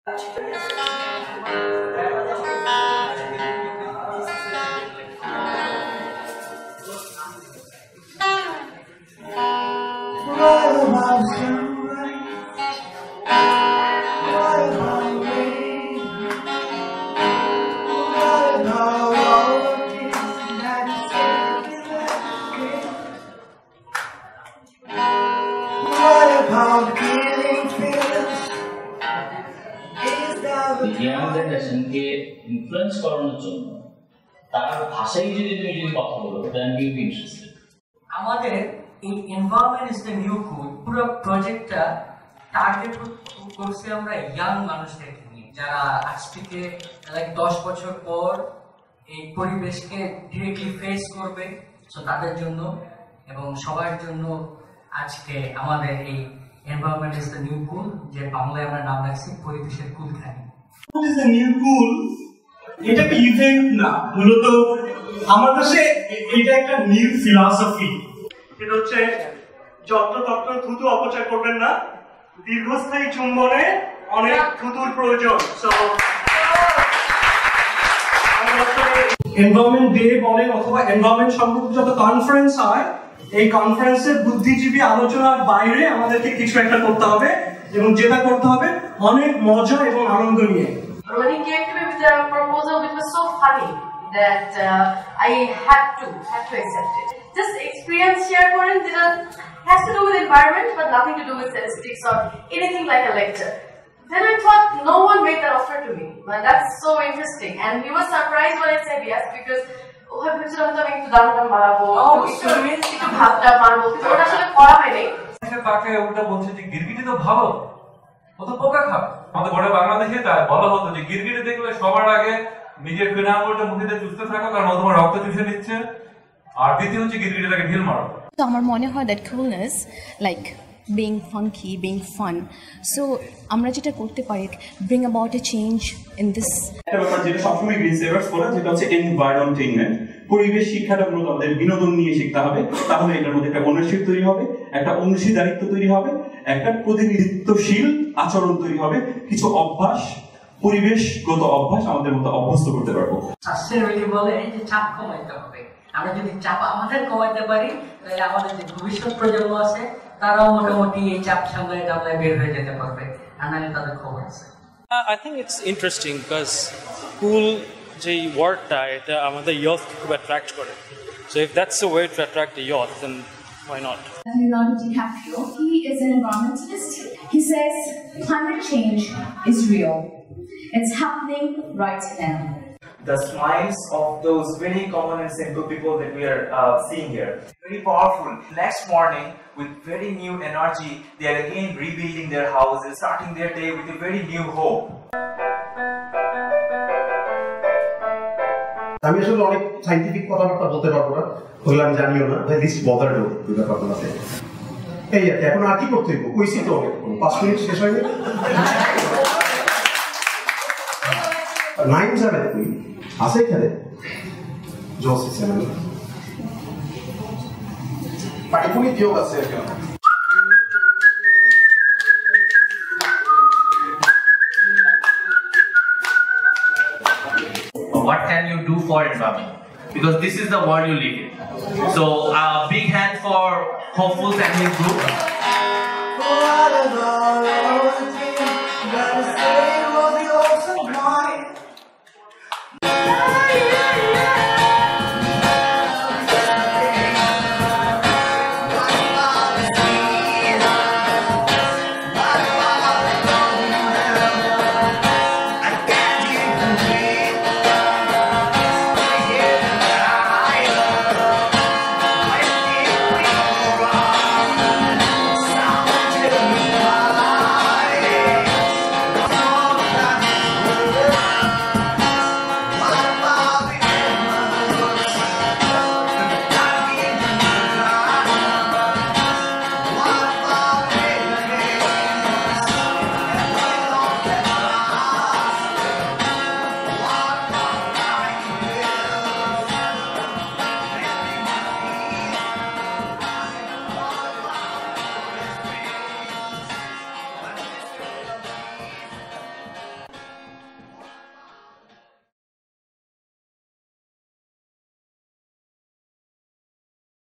Young জেনারেশনকে influence করানোর জন্য তার ভাষায় যদি তুমি কথা বলো দেন ইউ বি ইন্টারেস্টেড। আমাদের এই এনভায়রনমেন্ট ইজ দ্য নিউ কুল পুরো প্রজেক্টটা টার্গেট করছে আমরা ইয়াং মানুষদেরকে নিয়ে, যারা আজ থেকে লাইক 10 বছর পর এই পরিবেশকে ডিরেক্টলি ফেস করবে। সো তাদের জন্য এবং সবার জন্য আজকে আমাদের এই এনভায়রনমেন্ট ইজ দ্য নিউ কুল, যে বাংলায় আমরা নাম রাখছি পরিবেশের কুলখানি। What is the new cool? এটা একটা ইভেন্ট না, মূলত আমার কাছে এটা একটা নিউ ফিলসফি। এটা হচ্ছে যত্র থুতু অপচয় করবেন না, দীর্ঘস্থায়ী চুম্বনে অনেক থুতুর প্রয়োজন। এনভায়রনমেন্ট ডে বলেন অথবা এনভায়রনমেন্ট সম্পর্কিত যত কনফারেন্স হয়, এই কনফারেন্সের বুদ্ধিজীবী আলোচনার বাইরে আমাদেরকে কিছু একটা করতে হবে, এবং যেটা করতে হবে অনেক মজা এবং আনন্দ নিয়ে। When he came to me with a proposal which was so funny that I had to accept it. Just experience share karen যেটা has to do with environment but nothing to do with statistics or anything like a lecture. Then I thought no one made that offer to me. Well, that's so interesting, and he was surprised when I said yes because ভেবেছিলাম তো আমি একটু দাম বাড়াবো, একটু ভাবটা মারবো, কিন্তু ওটা আসলে করা হয়নি। তাকে উল্টা বলছে যে গিরগিটি তো ভালো, ও তো পোকা খায়। আমাদের গোটা বাংলাদেশে তাই বলা হতো যে গিরগিটি দেখলে সবার আগে নিজের ফিনাঙ্গলটা মুখে চুষতে থাকো, কারণ ও তোমার রক্ত চুষে নিচ্ছে, আর দ্বিতীয় হচ্ছে গিরগিটিটাকে ঢিল মারো। তো আমার মনে হয় that coolness like being funky, being fun. So আমরা যেটা করতে পারি bring about a change in this. একটা ব্যাপার যেটা সবসময় গ্রিন সেভার্স বলে, যেটা হচ্ছে এনভায়রনমেন্ট, পরিবেশ শিক্ষাটা মূলত আমাদের বিনোদন নিয়ে শিখতে হবে। তাহলে এটার মধ্যে একটা ওনারশিপ তৈরি হবে, একটা অংশীদারিত্ব তৈরি হবে, একটা প্রতিনিধিত্বশীল আচরণ তৈরি হবে, কিছু অভ্যাস, পরিবেশগত অভ্যাস আমাদের মধ্যে অভ্যস্ত করতে পারবো। সাস্টেইনেবিলিটি বলে এই যে চাপ কমাইতে হবে। আমরা যদি চাপ আমাদের কমাইতে পারি তাহলে আমাদের যে ভবিষ্যৎ প্রজন্ম আছে তারাও মোটামুটি এই চাপ সামলায় টামলায় বের হয়ে যেতে পারবে, আর নাহলে তাদের খবর আছে। I think it's interesting because cool যে ওয়ার্ডটা এটা আমাদের youth খুব attract করে, so if that's a way to attract the youth then why not? Leonardo DiCaprio, he is an environmentalist. He says climate change is real. It's happening right now. The smiles of those very common and simple people that we are seeing here, very powerful. Next morning, with very new energy, they are again rebuilding their houses, starting their day with a very new hope. আমি আসলে অনেক scientific কথাবার্তা বলতে পারবো না, ওগুলো আমি জানিও না, লিস্ট বদার ডো ব্যাপারটা আছে। এই আর এখন আর কি করতে হইব, কইছি তো 5 মিনিট শেষ হয়নি। 9 যাবে তুই আছে এখানে জোস সেভেন পাইপুনি যোগ আছে এখানে। What can you do for environment? Because this is the world you live in. So a big hand for Hopefuls and his group.